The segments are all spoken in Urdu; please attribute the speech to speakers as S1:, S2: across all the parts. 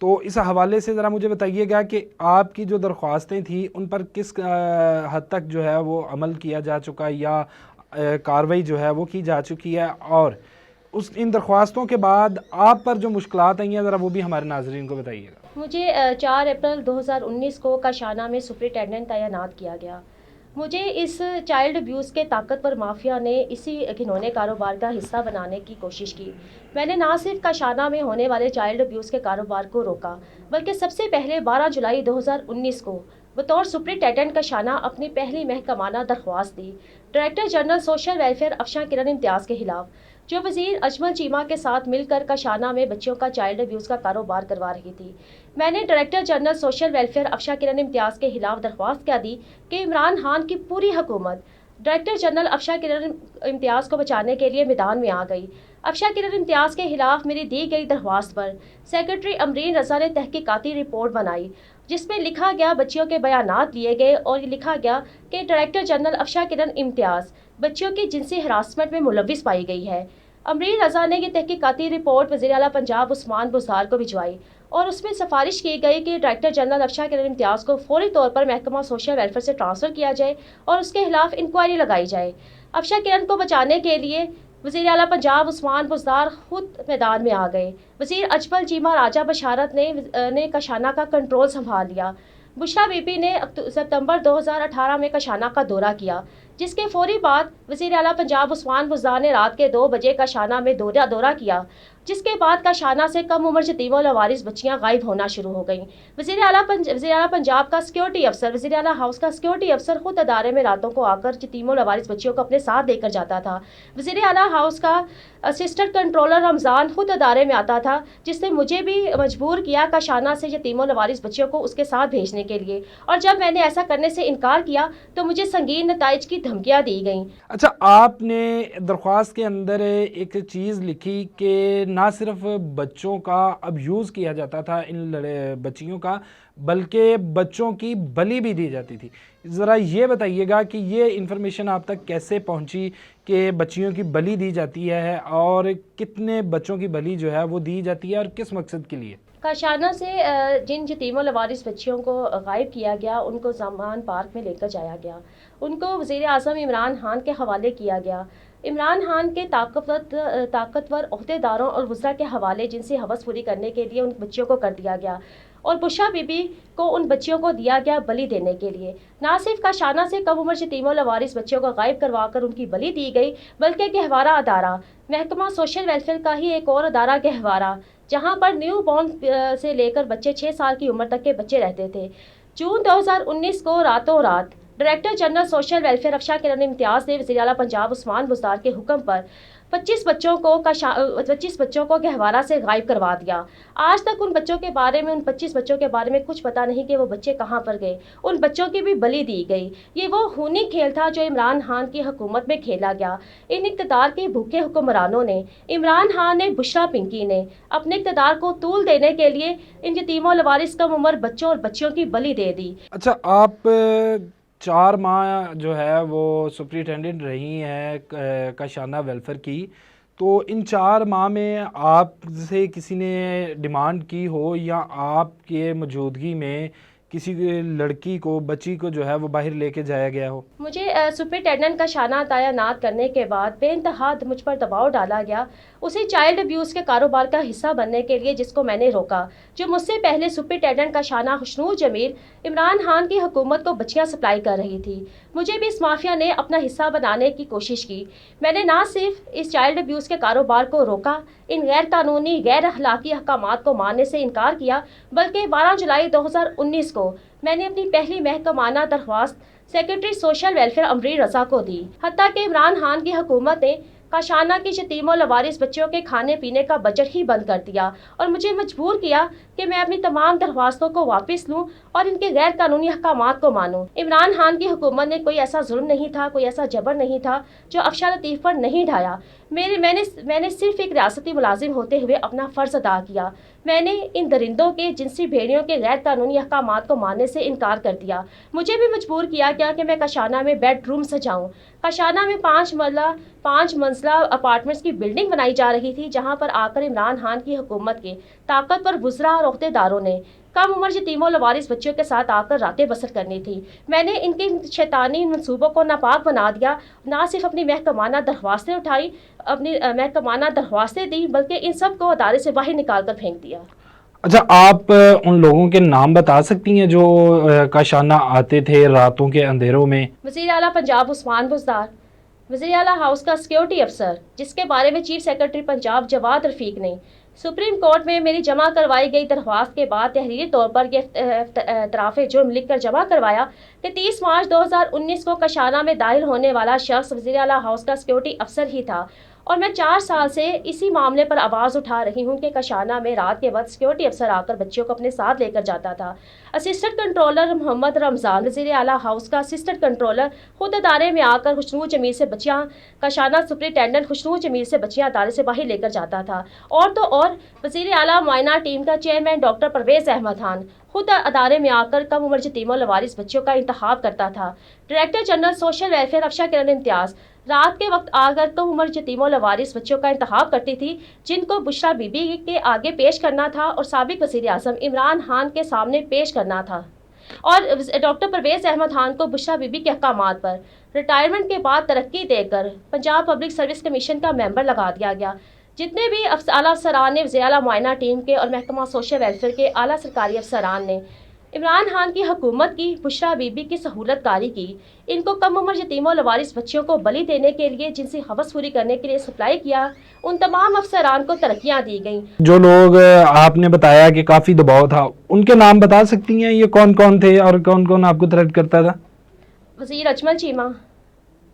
S1: تو اس حوالے سے ذرا مجھے بتائیے گا کہ آپ کی جو درخواستیں تھیں ان پر کس حد تک جو ہے وہ عمل کیا جا چکا یا کارروائی جو ہے وہ کی جا چکی ہے، اور ان درخواستوں کے بعد آپ پر جو مشکلات آئی ہیں ذرا وہ بھی ہمارے ناظرین کو بتائیے گا۔
S2: مجھے 4 اپریل 2019 کو کاشانہ میں سپرنٹینڈنٹ تعینات کیا گیا۔ مجھے اس چائلڈ ابیوز کے طاقتور مافیا نے اسی گھنونے کاروبار کا حصہ بنانے کی کوشش کی۔ میں نے نہ صرف کاشانہ میں ہونے والے چائلڈ ابیوز کے کاروبار کو روکا، بلکہ سب سے پہلے 12 جولائی 2019 کو بطور سپرنٹینڈنٹ کاشانہ اپنی پہلی محکمانہ درخواست دی ڈائریکٹر جنرل سوشل ویلفیئر افشاں کرن امتیاز کے خلاف، جو وزیر اجمل چیمہ کے ساتھ مل کر کاشانہ میں بچوں کا چائلڈ ابیوز کا کاروبار کروا رہی تھی۔ میں نے ڈائریکٹر جنرل سوشل ویلفیئر افشاں کرن امتیاز کے خلاف درخواست کیا دی کہ عمران خان کی پوری حکومت ڈائریکٹر جنرل افشاں کرن امتیاز کو بچانے کے لیے میدان میں آ گئی۔ افشاں کرن امتیاز کے خلاف میری دی گئی درخواست پر سیکرٹری امرین رضا نے تحقیقاتی رپورٹ بنائی، جس میں لکھا گیا بچیوں کے بیانات لیے گئے اور یہ لکھا گیا کہ ڈائریکٹر جنرل افشاں کرن امتیاز بچیوں کی جنسی ہراسمنٹ میں ملوث پائی گئی ہے۔ امرین رضا نے یہ تحقیقاتی رپورٹ وزیر اعلیٰ پنجاب عثمان بزدار کو بھجوائی اور اس میں سفارش کی گئی کہ ڈائریکٹر جنرل افشاں کرن امتیاز کو فوری طور پر محکمہ سوشل ویلفیئر سے ٹرانسفر کیا جائے اور اس کے خلاف انکوائری لگائی جائے۔ افشاں کرن کو بچانے کے لیے وزیر اعلیٰ پنجاب عثمان بزدار خود میدان میں آ گئے۔ وزیر اجمل چیمہ راجہ بشارت نے کاشانہ کا کنٹرول سنبھال لیا۔ بشرا بی بی نے ستمبر 2018 میں کاشانہ کا دورہ کیا، جس کے فوری بعد وزیر اعلیٰ پنجاب عثمان بزدار نے رات کے 2 بجے کاشانہ میں دورہ کیا، جس کے بعد کاشانہ سے کم عمر یتیم و لاوارث بچیاں غائب ہونا شروع ہو گئیں۔ وزیر اعلیٰ پنجاب کا سیکورٹی افسر، وزیر اعلیٰ ہاؤس کا سیکورٹی افسر خود ادارے میں راتوں کو آ کر یتیم و لاوارث بچیوں کو اپنے ساتھ لے کر جاتا تھا۔ وزیر اعلیٰ ہاؤس کا اسسٹنٹ کنٹرولر رمضان خود ادارے میں آتا تھا، جس نے مجھے بھی مجبور کیا کاشانہ سے یتیم و لاوارث بچیوں کو اس کے ساتھ بھیجنے کے لیے، اور جب میں نے ایسا کرنے سے انکار کیا تو مجھے سنگین نتائج کی دھمکیاں دی گئیں۔
S1: اچھا، آپ نے درخواست کے اندر ایک چیز لکھی کہ نہ صرف بچوں کا ابیوز کیا جاتا تھا ان بچیوں کا، بلکہ بچوں کی بلی بھی دی جاتی تھی۔ ذرا یہ بتائیے گا کہ یہ انفارمیشن آپ تک کیسے پہنچی کہ بچیوں کی بلی دی جاتی ہے، اور کتنے بچوں کی بلی جو ہے وہ دی جاتی ہے اور کس مقصد کے لیے؟
S2: کاشانہ سے جن یتیم و لاوارث بچیوں کو غائب کیا گیا ان کو زمان پارک میں لے کر جایا گیا، ان کو وزیر اعظم عمران خان کے حوالے کیا گیا۔ عمران خان کے طاقتور عہدیداروں اور وزراء کے حوالے جنسی ہوس پوری کرنے کے لیے ان بچیوں کو کر دیا گیا، اور بشرا بی بی کو ان بچیوں کو دیا گیا بلی دینے کے لیے۔ نہ صرف کاشانہ سے کم عمر یتیم و لاوارث بچیوں کو غائب کروا کر ان کی بلی دی گئی، بلکہ گہوارہ ادارہ محکمہ سوشل ویلفیئر کا ہی ایک اور ادارہ گہوارہ، جہاں پر نیو بورن سے لے کر بچے 6 سال کی عمر تک کے بچے رہتے تھے۔ جون 2019 کو راتوں رات ڈائریکٹر جنرل سوشل ویلفیئر افشاں کرن امتیاز نے وزیر اعلیٰ پنجاب عثمان بزدار کے حکم پر 25 بچوں کو گہوارہ سے غائب کروا دیا۔ آج تک ان 25 بچوں کے بارے میں کچھ پتہ نہیں کہ وہ بچے کہاں پر گئے۔ ان بچوں کی بھی بلی دی گئی۔ یہ وہ خونی کھیل تھا جو عمران خان کی حکومت میں کھیلا گیا۔ ان اقتدار کے بھوکے حکمرانوں نے، عمران خان نے، بشرا پنکی نے، اپنے اقتدار کو طول دینے کے لیے ان یتیم و لاوارث کم عمر بچوں اور بچیوں کی بلی دے دی۔
S1: اچھا، آپ 4 ماہ جو ہے وہ سپرنٹینڈنٹ رہی ہیں کاشانہ ویلفیئر کی، تو ان 4 ماہ میں آپ سے کسی نے ڈیمانڈ کی ہو یا آپ کے موجودگی میں کسی لڑکی کو، بچی کو جو ہے وہ باہر لے کے جایا گیا ہو؟
S2: مجھے سپرنٹینڈنٹ کاشانہ تعینات کرنے کے بعد بے انتہا مجھ پر دباؤ ڈالا گیا، اسی چائلڈ ابیوز کے کاروبار کا حصہ بننے کے لیے جس کو میں نے روکا، جو مجھ سے پہلے سپرنٹینڈنٹ کاشانہ خوشنور جمیل عمران خان کی حکومت کو بچیاں سپلائی کر رہی تھی۔ مجھے بھی اس مافیا نے اپنا حصہ بنانے کی کوشش کی۔ میں نے نہ صرف اس چائلڈ ابیوز کے کاروبار کو روکا، ان غیر قانونی، غیر اخلاقی احکامات کو ماننے سے انکار کیا، بلکہ 12 جولائی 2019 کو میں نے اپنی پہلی محکمانہ درخواست سیکرٹری سوشل ویلفیئر امرین رضا کو دی، حتیٰ کہ عمران خان کی حکومت نے کاشانہ کی یتیم و لاوارث بچوں کے کھانے پینے کا بجٹ ہی بند کر دیا اور مجھے مجبور کیا کہ میں اپنی تمام درخواستوں کو واپس لوں اور ان کے غیر قانونی احکامات کو مانوں۔ عمران خان کی حکومت نے کوئی ایسا ظلم نہیں تھا، کوئی ایسا جبر نہیں تھا جو افشاں لطیف پر نہیں ڈھایا۔ میں نے صرف ایک ریاستی ملازم ہوتے ہوئے اپنا فرض ادا کیا۔ میں نے ان درندوں کے، جنسی بھیڑیوں کے غیر قانونی احکامات کو ماننے سے انکار کر دیا۔ مجھے بھی مجبور کیا گیا کہ میں کاشانہ میں بیڈ روم سجاؤں۔ کاشانہ میں 5 منزلہ اپارٹمنٹس کی بلڈنگ بنائی جا رہی تھی، جہاں پر آ کر عمران خان کی حکومت کے طاقتور وزراء اور عہدیداروں نے کم عمر یتیموں اور لوارث بچوں کے ساتھ آ کر راتیں بسر کرنی تھی۔ میں نے ان کے شیطانی منصوبوں کو ناپاک بنا دیا، نہ صرف اپنی محکمانہ درخواستیں دی بلکہ ان سب کو ادارے سے باہر نکال کر پھینک دیا۔
S1: اچھا، آپ ان لوگوں کے نام بتا سکتی ہیں جو کاشانہ آتے تھے راتوں کے اندھیروں میں؟
S2: وزیر اعلیٰ پنجاب عثمان بزدار، وزیر اعلیٰ ہاؤس کا سیکیورٹی افسر جس کے بارے میں چیف سیکرٹری پنجاب جواد رفیق نے سپریم کورٹ میں میری جمع کروائی گئی درخواست کے بعد تحریری طور پر یہ اعتراف جرم لکھ کر جمع کروایا کہ 30 مارچ 2019 کو کاشانہ میں داخل ہونے والا شخص وزیر اعلیٰ ہاؤس کا سیکیورٹی افسر ہی تھا، اور میں 4 سال سے اسی معاملے پر آواز اٹھا رہی ہوں کہ کاشانہ میں رات کے وقت سیکیورٹی افسر آ کر بچوں کو اپنے ساتھ لے کر جاتا تھا۔ اسسٹنٹ کنٹرولر محمد رمضان، وزیر اعلیٰ ہاؤس کا اسسٹنٹ کنٹرولر، خود ادارے میں آ کر خوشنو جمیل سے بچیاں، کاشانہ سپرنٹینڈنٹ خوشنو جمیل سے بچیاں ادارے سے باہر لے کر جاتا تھا، اور تو اور وزیر اعلیٰ معائنہ ٹیم کا چیئرمین ڈاکٹر پرویز احمد خان خود ادارے میں آ کر کم عمر یتیموں اور لوارث بچوں کا انتخاب کرتا تھا۔ ڈائریکٹر جنرل سوشل ویلفیئر افشا کرن امتیاز رات کے وقت آ کر کم عمر یتیموں اور لوارث بچوں کا انتخاب کرتی تھی، جن کو بشرا بی بی کے آگے پیش کرنا تھا اور سابق وزیر اعظم عمران خان کے سامنے پیش کرنا تھا، اور ڈاکٹر پرویز احمد خان کو بشرا بی بی کے احکامات پر ریٹائرمنٹ کے بعد ترقی دے کر پنجاب پبلک سروس کمیشن کا ممبر لگا دیا گیا۔ جتنے بھی اعلیٰ افسران نے وزیر اعلیٰ معائنہ ٹیم کے اور محکمہ سوشل ویلفیئر کے اعلیٰ سرکاری افسران نے عمران خان کی حکومت کی بشرا بی بی کی سہولت کاری کی، ان کو کم عمر یتیموں اور لوارث بچوں کو بلی دینے کے لیے جنسی ہوس پوری کرنے کے لیے سپلائی کیا، ان تمام افسران کو ترقیاں دی گئیں۔
S1: جو لوگ آپ نے بتایا کہ کافی دباؤ تھا، ان کے نام بتا سکتی ہیں یہ کون کون تھے اور کون کون آپ کو تھریٹ کرتا تھا؟
S2: وزیر اجمل چیمہ،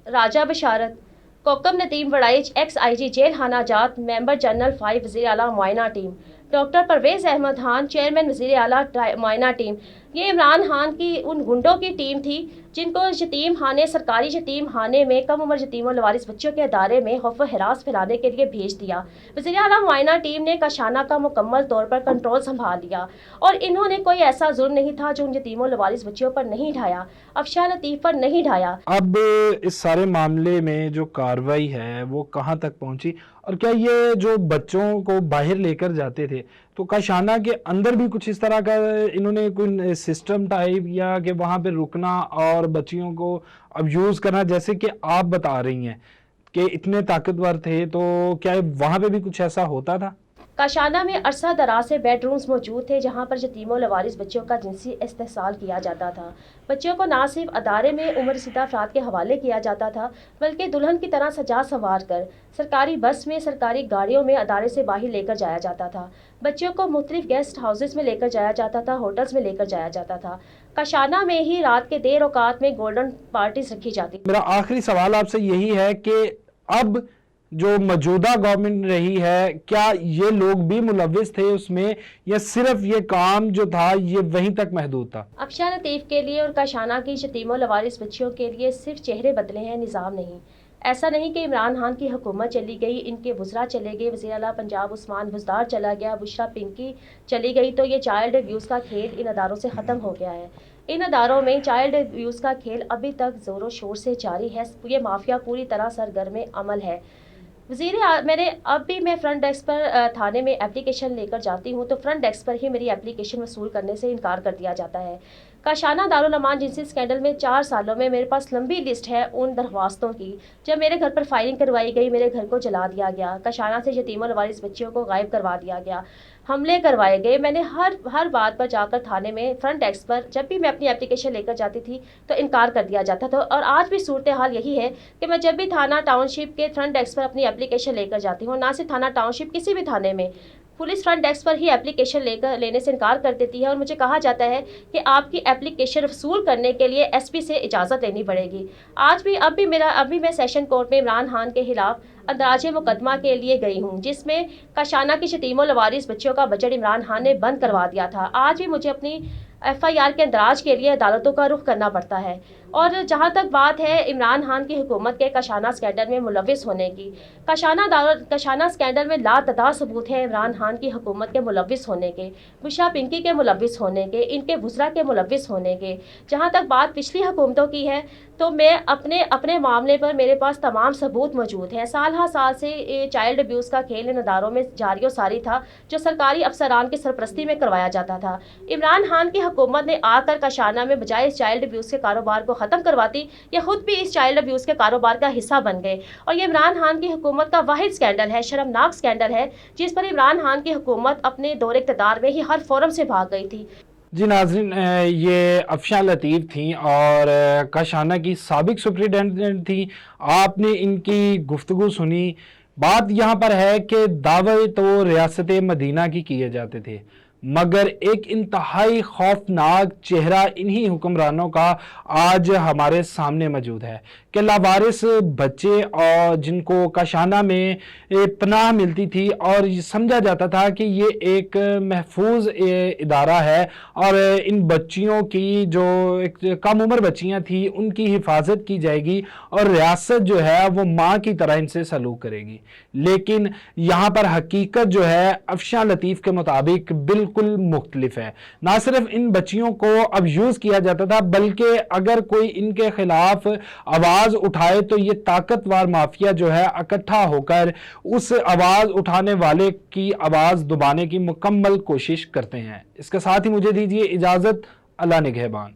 S2: راجہ بشارت، کوکم Nadeem Warraich ex I G جیل خانہ جات، ممبر جنرل 5 وزیر اعلیٰ معائنہ team, doctor Parvez Ahmad Khan chairman وزیر اعلیٰ معائنہ ٹیم۔ یہ عمران خان کی ان گنڈوں کی ٹیم تھی جن کو یتیم خانے، سرکاری یتیم خانے میں کم عمر یتیموں اور لوارث بچوں کے ادارے میں خوف و ہراس پھیلانے کے لیے بھیج دیا۔ وزیر اعلیٰ معائنہ ٹیم نے کاشانہ کا مکمل طور پر کنٹرول سنبھال لیا، اور انہوں نے کوئی ایسا ظلم نہیں تھا جو ان یتیموں اور لوارث بچوں پر نہیں ڈھایا، افشا لطیف پر نہیں ڈھایا۔
S1: اب اس سارے معاملے میں جو کارروائی ہے وہ کہاں تک پہنچی، اور کیا یہ جو بچوں کو باہر لے کر جاتے تھے تو کاشانہ کے اندر بھی کچھ اس طرح کا انہوں نے کوئی سسٹم ٹائپ یا کہ وہاں پہ رکنا اور بچیوں کو ابیوز کرنا، جیسے کہ آپ بتا رہی ہیں کہ اتنے طاقتور تھے، تو کیا وہاں پہ بھی کچھ ایسا ہوتا تھا؟
S2: کاشانہ میں عرصہ دراز سے بیڈ رومز موجود تھے جہاں پر یتیموں لوارث بچوں کا جنسی استحصال کیا جاتا تھا۔ بچوں کو نہ صرف ادارے میں عمر رسیدہ افراد کے حوالے کیا جاتا تھا بلکہ دلہن کی طرح سجا سنوار کر سرکاری بس میں، سرکاری گاڑیوں میں ادارے سے باہر لے کر جایا جاتا تھا۔ بچوں کو مختلف گیسٹ ہاؤسز میں لے کر جایا جاتا تھا، ہوٹلز میں لے کر جایا جاتا تھا۔ کاشانہ میں ہی رات کے دیر اوقات میں گولڈن پارٹیز رکھی جاتی۔
S1: میرا آخری سوال آپ سے یہی ہے کہ اب جو موجودہ گورنمنٹ رہی ہے، کیا یہ لوگ بھی ملوث تھے اس میں، یا صرف یہ کام جو تھا یہ وہیں تک محدود تھا؟
S2: افشا لطیف کے لیے اور کاشانہ کی یتیموں لوارث بچیوں کے لیے صرف چہرے بدلے ہیں، نظام نہیں۔ ایسا نہیں کہ عمران خان کی حکومت چلی گئی، ان کے وزراء چلے گئے، وزیر اعلیٰ پنجاب عثمان بزدار چلا گیا، بشرا پنکی چلی گئی، تو یہ چائلڈ ابیوز کا کھیل ان اداروں سے ختم ہو گیا ہے۔ ان اداروں میں چائلڈ ابیوز کا کھیل ابھی تک زور و شور سے جاری ہے، یہ مافیا پوری طرح سرگرم عمل ہے۔ میں فرنٹ ڈیسک پر تھانے میں اپلیکیشن لے کر جاتی ہوں تو فرنٹ ڈیسک پر ہی میری اپلیکیشن وصول کرنے سے انکار کر دیا جاتا ہے۔ کاشانہ دارالامان جنسی اسکینڈل میں 4 سالوں میں میرے پاس لمبی لسٹ ہے ان درخواستوں کی، جب میرے گھر پر فائرنگ کروائی گئی، میرے گھر کو جلا دیا گیا، کاشانہ سے یتیموں لوارث بچیوں کو غائب کروا دیا گیا، حملے کروائے گئے۔ میں نے ہر بات پر جا کر تھانے میں فرنٹ ڈیسک پر جب بھی میں اپنی اپلیکیشن لے کر جاتی تھی تو انکار کر دیا جاتا تھا، اور آج بھی صورتحال یہی ہے کہ میں جب بھی تھانہ ٹاؤن شپ کے فرنٹ ڈیسک پر اپنی اپلیکیشن لے کر جاتی ہوں، نہ صرف تھانہ ٹاؤن شپ، کسی بھی تھانے میں پولیس فرنٹ ڈیسک پر ہی اپلیکیشن لینے سے انکار کر دیتی ہے، اور مجھے کہا جاتا ہے کہ آپ کی اپلیکیشن وصول کرنے کے لیے ایس پی سے اجازت لینی پڑے گی۔ ابھی میں سیشن کورٹ میں عمران خان کے خلاف اندراج مقدمہ کے لیے گئی ہوں، جس میں کاشانہ کی یتیموں لوارث بچوں کا بجٹ عمران خان نے بند کروا دیا تھا۔ آج بھی مجھے اپنی ایف آئی آر کے اندراج کے لیے عدالتوں کا رخ کرنا پڑتا ہے، اور جہاں تک بات ہے عمران خان کی حکومت کے کاشانہ اسکینڈل میں ملوث ہونے کی، کاشانہ اسکینڈل میں لاتعداد ثبوت ہیں عمران خان کی حکومت کے ملوث ہونے کے، بشرا پنکی کے ملوث ہونے کے، ان کے وزراء کے ملوث ہونے کے۔ جہاں تک بات پچھلی حکومتوں کی ہے تو میں اپنے معاملے پر میرے پاس تمام ثبوت موجود ہیں۔ سال ہر سال سے چائلڈ ابیوز کا کھیل ان اداروں میں جاری و ساری تھا جو سرکاری افسران کی سرپرستی میں کروایا جاتا تھا۔ عمران خان کی حکومت نے آ کر کاشانہ میں بجائے اس چائلڈ ابیوز کے کاروبار کو ختم کرواتی، یہ خود بھی اس چائلڈ ابیوز کے کاروبار کا حصہ بن گئے، اور یہ عمران خان کی حکومت کا واحد اسکینڈل ہے، شرمناک اسکینڈل ہے، جس پر عمران خان کی حکومت اپنے دور اقتدار میں ہی ہر فورم سے بھاگ گئی تھی۔
S1: جی ناظرین، یہ افشاں لطیف تھیں اور کاشانہ کی سابق سپرنٹینڈنٹ تھیں۔ آپ نے ان کی گفتگو سنی۔ بات یہاں پر ہے کہ دعوے تو ریاست مدینہ کی کیے جاتے تھے، مگر ایک انتہائی خوفناک چہرہ انہی حکمرانوں کا آج ہمارے سامنے موجود ہے کہ لاوارث بچے اور جن کو کاشانہ میں پناہ ملتی تھی اور یہ سمجھا جاتا تھا کہ یہ ایک محفوظ ادارہ ہے اور ان بچیوں کی جو کم عمر بچیاں تھیں ان کی حفاظت کی جائے گی اور ریاست جو ہے وہ ماں کی طرح ان سے سلوک کرے گی، لیکن یہاں پر حقیقت جو ہے افشاں لطیف کے مطابق بالکل مختلف ہے۔ نہ صرف ان بچیوں کو ابیوز کیا جاتا تھا، بلکہ اگر کوئی ان کے خلاف آواز اٹھائے تو یہ طاقتور مافیا جو ہے اکٹھا ہو کر اس آواز اٹھانے والے کی آواز دبانے کی مکمل کوشش کرتے ہیں۔ اس کے ساتھ ہی مجھے دیجیے اجازت، اللہ نگہبان۔